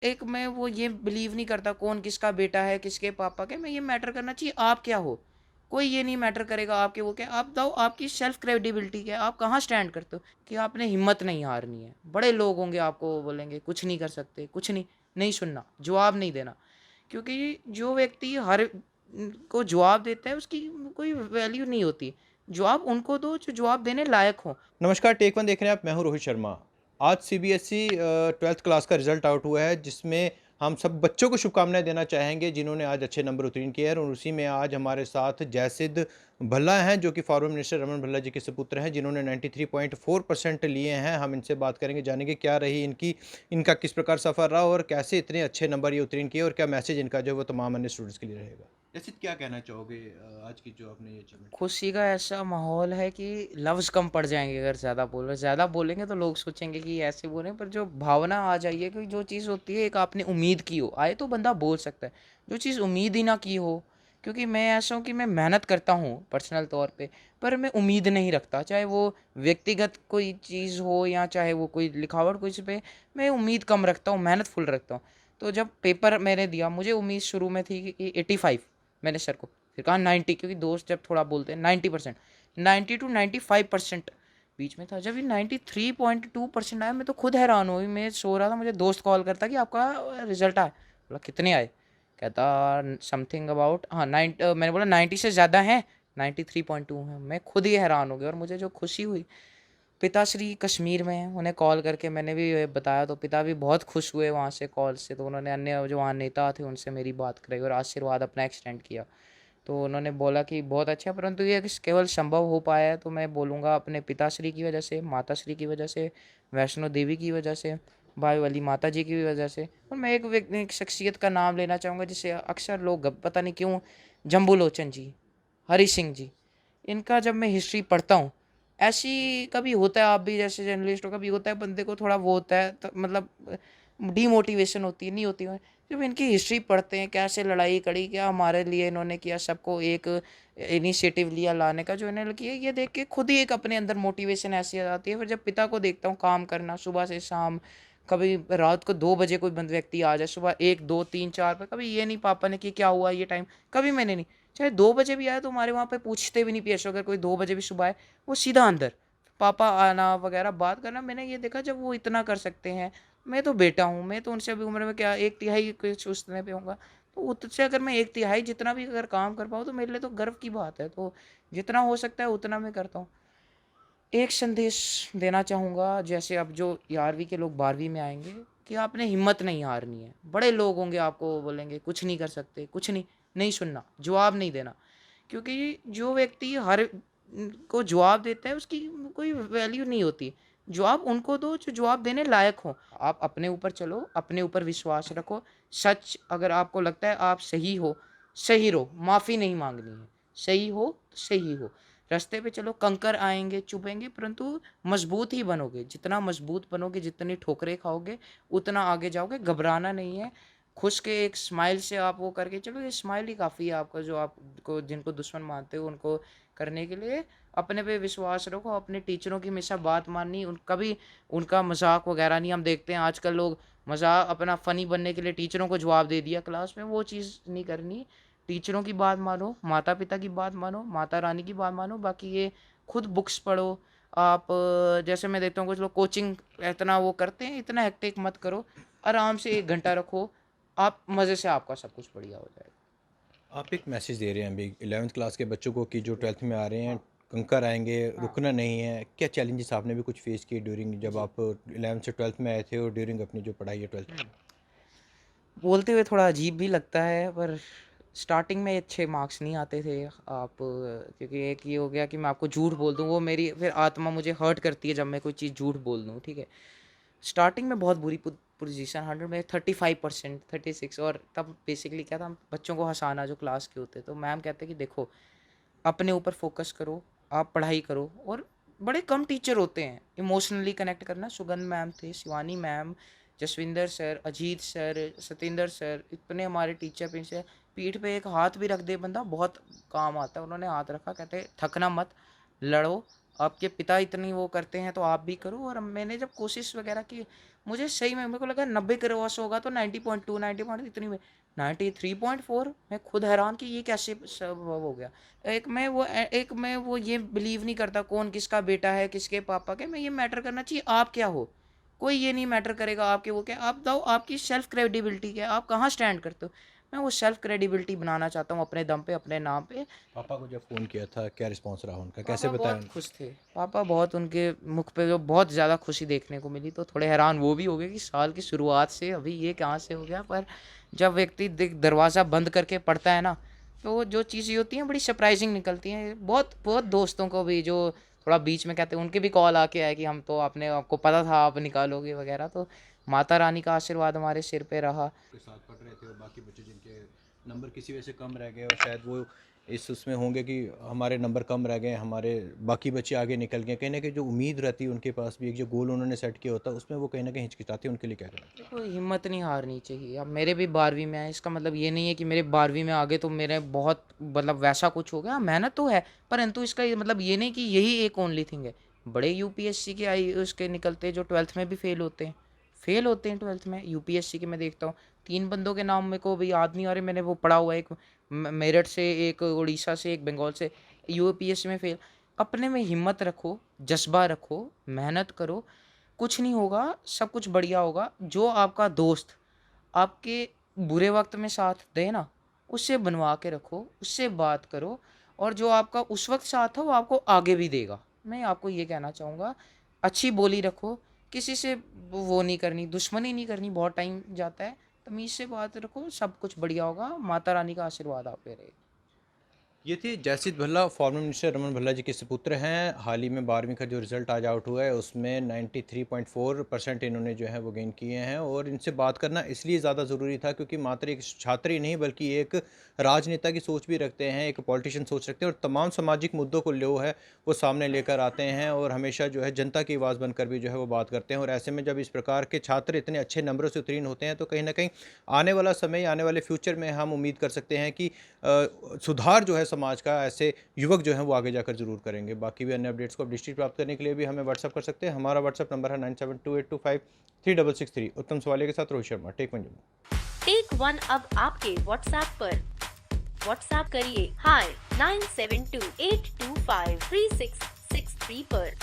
एक मैं वो ये बिलीव नहीं करता कौन किसका बेटा है, किसके पापा का, मैं ये मैटर करना चाहिए आप क्या हो। कोई ये नहीं मैटर करेगा आपके वो क्या, आप दो आपकी सेल्फ क्रेडिबिलिटी क्या है, आप कहाँ स्टैंड करते हो कि आपने हिम्मत नहीं हारनी है। बड़े लोग होंगे आपको वो बोलेंगे कुछ नहीं कर सकते, कुछ नहीं, नहीं सुनना, जवाब नहीं देना। क्योंकि जो व्यक्ति हर को जवाब देता है उसकी कोई वैल्यू नहीं होती। जवाब उनको दो जो जवाब देने लायक हो। नमस्कार, टेक वन देख रहे हैं आप। मैं हूं रोहित शर्मा। आज सीबीएसई 12th क्लास का रिजल्ट आउट हुआ है, जिसमें हम सब बच्चों को शुभकामनाएं देना चाहेंगे जिन्होंने आज अच्छे नंबर उत्तीर्ण किए हैं। और उसी में आज हमारे साथ जयसिद्ध भल्ला हैं, जो कि फॉर्मर मिनिस्टर रमन भल्ला जी के सुपुत्र हैं, जिन्होंने 93.4% लिए हैं। हम इनसे बात करेंगे, जानेंगे क्या रही इनका किस प्रकार सफ़र रहा और कैसे इतने अच्छे नंबर ये उत्तीर्ण किए और क्या मैसेज इनका जो है वो तमाम अन्य स्टूडेंट्स के लिए रहेगा। जयसिद्ध, क्या कहना चाहोगे आज की जो आपने ये अचीवमेंट की? खुशी का ऐसा माहौल है कि लफ्ज़ कम पड़ जाएँगे अगर ज़्यादा बोलो, ज़्यादा बोलेंगे तो लोग सोचेंगे कि ऐसे बोल रहे हैं, पर जो भावना आ जाइए है कि जो चीज़ होती है एक आपने उम्मीद की हो, आए तो बंदा बोल सकता है। जो चीज़ उम्मीद ही ना की हो, क्योंकि मैं ऐसा हूँ कि मैं मेहनत करता हूँ पर्सनल तौर पे, पर मैं उम्मीद नहीं रखता, चाहे वो व्यक्तिगत कोई चीज़ हो या चाहे वो कोई लिखावट कुछ पे, मैं उम्मीद कम रखता हूँ, मेहनत फुल रखता हूँ। तो जब पेपर मैंने दिया, मुझे उम्मीद शुरू में थी कि 85, मैंने सर को फिर कहा 90, क्योंकि दोस्त जब थोड़ा बोलते हैं 90%, 90 टू 95% बीच में था। जब ये 93.2% आया, मैं तो खुद हैरान हुई। मैं सो रहा था, मुझे दोस्त कॉल करता कि आपका रिजल्ट आया। बोला कितने आए? कहता समथिंग अबाउट, हाँ मैंने बोला 90 से ज़्यादा है, 93.2 है। मैं खुद ही हैरान हो गया और मुझे जो खुशी हुई, पिताश्री कश्मीर में हैं, उन्हें कॉल करके मैंने भी ये बताया तो पिता भी बहुत खुश हुए वहाँ से कॉल से। तो उन्होंने अन्य जो वहाँ नेता थे उनसे मेरी बात कराई और आशीर्वाद अपना एक्सटेंड किया। तो उन्होंने बोला कि बहुत अच्छा, परंतु ये केवल संभव हो पाया है तो मैं बोलूँगा अपने पिताश्री की वजह से, माताश्री की वजह से, वैष्णो देवी की वजह से, भाई वाली माता जी की वजह से। और मैं एक शख्सियत का नाम लेना चाहूँगा जिसे अक्सर लोग पता नहीं क्यों, जम्बूलोचन जी, हरि सिंह जी, इनका जब मैं हिस्ट्री पढ़ता हूँ, ऐसी कभी होता है, आप भी जैसे जर्नलिस्ट हो, कभी होता है बंदे को थोड़ा वो होता है तो मतलब डीमोटिवेशन होती है, नहीं होती है। जब इनकी हिस्ट्री पढ़ते हैं, कैसे लड़ाई करी, क्या हमारे लिए इन्होंने किया, सबको एक इनिशिएटिव लिया लाने का, जो इन्होंने किया, ये देख के खुद ही एक अपने अंदर मोटिवेशन ऐसी आ जाती है। फिर जब पिता को देखता हूँ काम करना सुबह से शाम, कभी रात को 2 बजे कोई बंद व्यक्ति आ जाए, सुबह 1 2 3 4 पे, कभी ये नहीं पापा ने कि क्या हुआ ये टाइम, कभी मैंने नहीं। चाहे 2 बजे भी आए तो हमारे वहाँ पे पूछते भी नहीं, पीएसओ अगर कोई 2 बजे भी सुबह आए, वो सीधा अंदर पापा आना वगैरह बात करना। मैंने ये देखा जब वो इतना कर सकते हैं, मैं तो बेटा हूँ, मैं तो उनसे अभी उम्र में क्या 1/3 कुछ उतने पे होऊँगा। तो उससे अगर मैं 1/3 जितना भी अगर काम कर पाऊँ तो मेरे लिए तो गर्व की बात है। तो जितना हो सकता है उतना मैं करता हूँ। एक संदेश देना चाहूँगा, जैसे अब जो 11वीं के लोग 12वीं में आएँगे, कि आपने हिम्मत नहीं हारनी है। बड़े लोग होंगे आपको बोलेंगे कुछ नहीं कर सकते, कुछ नहीं, नहीं सुनना, जवाब नहीं देना। क्योंकि जो व्यक्ति हर को जवाब देता है उसकी कोई वैल्यू नहीं होती। जवाब उनको दो जो जवाब देने लायक हो। आप अपने ऊपर चलो, अपने ऊपर विश्वास रखो। सच अगर आपको लगता है आप सही रहो, माफ़ी नहीं माँगनी है। सही हो तो सही हो। रास्ते पे चलो, कंकर आएँगे, चुभेंगे, परंतु मज़बूत ही बनोगे। जितना मज़बूत बनोगे, जितनी ठोकरें खाओगे, उतना आगे जाओगे। घबराना नहीं है। खुश के एक स्माइल से आप वो करके चलो, ये स्माइल ही काफ़ी है आपका, जो आपको जिनको दुश्मन मानते हो उनको करने के लिए। अपने पे विश्वास रखो, अपने टीचरों की हमेशा बात माननी, उन कभी उनका मज़ाक वगैरह नहीं। हम देखते हैं आजकल लोग मज़ाक अपना फ़नी बनने के लिए टीचरों को जवाब दे दिया क्लास में, वो चीज़ नहीं करनी। टीचरों की बात मानो, माता-पिता की बात मानो, माता रानी की बात मानो, बाकी ये खुद बुक्स पढ़ो। आप जैसे मैं देखता हूँ कुछ लोग कोचिंग इतना वो करते हैं, इतना हेक्टिक मत करो। आराम से 1 घंटा रखो, आप मज़े से आपका सब कुछ बढ़िया हो जाएगा। आप एक मैसेज दे रहे हैं अभी 11th क्लास के बच्चों को कि जो 12th में आ रहे हैं, कंकर आएंगे, हाँ, रुकना नहीं है। क्या चैलेंजेस आपने भी कुछ फेस किए ड्यूरिंग जब जी। आप 11th से 12th में आए थे और ड्यूरिंग अपनी जो पढ़ाई है 12th हुँ। बोलते हुए थोड़ा अजीब भी लगता है, पर स्टार्टिंग में अच्छे मार्क्स नहीं आते थे। आप क्योंकि एक ये हो गया कि मैं आपको झूठ बोल दूँ, वो मेरी फिर आत्मा मुझे हर्ट करती है जब मैं कोई चीज़ झूठ बोल दूँ, ठीक है? स्टार्टिंग में बहुत बुरी पोजीशन, 100 में 35%, 36, और तब बेसिकली क्या था, हम बच्चों को हँसाना जो क्लास के होते, तो मैम कहते कि देखो, अपने ऊपर फ़ोकस करो, आप पढ़ाई करो। और बड़े कम टीचर होते हैं इमोशनली कनेक्ट करना। सुगंध मैम थे, Shivani ma'am, Jasvinder sir, Ajit sir, Satendra sir, इतने हमारे टीचर पे पीठ पे एक हाथ भी रख दे बंदा बहुत काम आता है। उन्होंने हाथ रखा, कहते थकना मत, लड़ो, आपके पिता इतनी वो करते हैं तो आप भी करो। और मैंने जब कोशिश वगैरह की, मुझे सही में मेरे को लगा 90 क्रॉस होगा तो 90.2 90 पॉइंट इतनी में 93.4। मैं खुद हैरान कि ये कैसे सब हो गया। एक मैं वो ये बिलीव नहीं करता कौन किसका बेटा है किसके पापा के। मैं ये मैटर करना चाहिए आप क्या हो, कोई ये नहीं मैटर करेगा आपके वो क्या। आप बताओ आपकी सेल्फ क्रेडिबिलिटी क्या है, आप कहाँ स्टैंड करते हो। मैं वो सेल्फ क्रेडिबिलिटी बनाना चाहता हूँ अपने दम पे अपने नाम पे। पापा को जब फ़ोन किया था क्या रिस्पॉन्स रहा उनका, कैसे पापा बताया बहुत उन्होंने? खुश थे। पापा बहुत, उनके मुख पे जो बहुत ज़्यादा खुशी देखने को मिली, तो थोड़े हैरान वो भी हो गए कि साल की शुरुआत से अभी ये कहाँ से हो गया। पर जब व्यक्ति दरवाज़ा बंद करके पढ़ता है ना, तो जो चीज़ें होती हैं बड़ी सरप्राइजिंग निकलती हैं। बहुत बहुत दोस्तों को भी जो थोड़ा बीच में कहते हैं, उनके भी कॉल आके आए कि हम तो आपने आपको पता था आप निकालोगे वगैरह। तो माता रानी का आशीर्वाद हमारे सिर पे रहा। के साथ पढ़ रहे थे और बाकी बच्चे जिनके नंबर किसी वजह से कम रह गए और शायद वो इस उसमें होंगे कि हमारे नंबर कम रह गए, हमारे बाकी बच्चे आगे निकल गए, कहीं ना कहीं जो उम्मीद रहती है उनके पास भी, एक जो गोल उन्होंने सेट किया होता है उसमें वो कहीं ना कहीं हिचकिचाते हैं, उनके लिए क्या करें? देखो हिम्मत नहीं हारनी चाहिए। अब मेरे भी 12वीं में है, इसका मतलब ये नहीं है कि मेरे 12वीं में आगे तो मेरे बहुत मतलब वैसा कुछ हो गया। मेहनत तो है, परंतु इसका ये मतलब ये नहीं कि यही एक ओनली थिंग है। बड़े यूपीएससी के आई उसके निकलते जो 12th में भी फेल होते हैं 12th में। यूपीएससी के मैं देखता हूँ 3 बंदों के नाम मेरे को भी याद नहीं आ रहे, मैंने वो पढ़ा हुआ है, एक मेरठ से, एक उड़ीसा से, एक बंगाल से, यूपीएससी में फेल। अपने में हिम्मत रखो, जज्बा रखो, मेहनत करो, कुछ नहीं होगा, सब कुछ बढ़िया होगा। जो आपका दोस्त आपके बुरे वक्त में साथ दे ना, उससे बनवा के रखो, उससे बात करो, और जो आपका उस वक्त साथ हो वो आपको आगे भी देगा। मैं आपको ये कहना चाहूँगा, अच्छी बोली रखो, किसी से वो नहीं करनी, दुश्मनी नहीं करनी, बहुत टाइम जाता है। तमीज़ से बात रखो, सब कुछ बढ़िया होगा, माता रानी का आशीर्वाद आप पे रहे। ये थे जयसिद्ध भल्ला, फॉर्मर मिनिस्टर रमन भल्ला जी के सुपुत्र हैं। हाल ही में 12वीं का जो रिज़ल्ट आज आउट हुआ है उसमें 93.4% इन्होंने जो है वो गेन किए हैं। और इनसे बात करना इसलिए ज़्यादा ज़रूरी था क्योंकि मात्र एक छात्र ही नहीं बल्कि एक राजनेता की सोच भी रखते हैं, एक पॉलिटिशियन सोच रखते हैं और तमाम सामाजिक मुद्दों को जो है वो सामने लेकर आते हैं और हमेशा जो है जनता की आवाज़ बनकर भी जो है वो बात करते हैं। और ऐसे में जब इस प्रकार के छात्र इतने अच्छे नंबरों से उत्तीर्ण होते हैं तो कहीं ना कहीं आने वाला समय, आने वाले फ्यूचर में हम उम्मीद कर सकते हैं कि सुधार जो है समाज का ऐसे युवक जो हैं वो आगे जाकर ज़रूर करेंगे। बाकी भी अन्य अपडेट्स को अब डिस्ट्रिक्ट प्राप्त करने के लिए भी हमें व्हाट्सअप कर सकते हैं। हमारा व्हाट्सअप नंबर है 9728253663। उत्तम सवालिया के साथ Rohit Sharma, take one Jammu. Take one अब आपके व्हाट्सएप पर। व्हाट्सएप करिए हाय 9728253663 पर।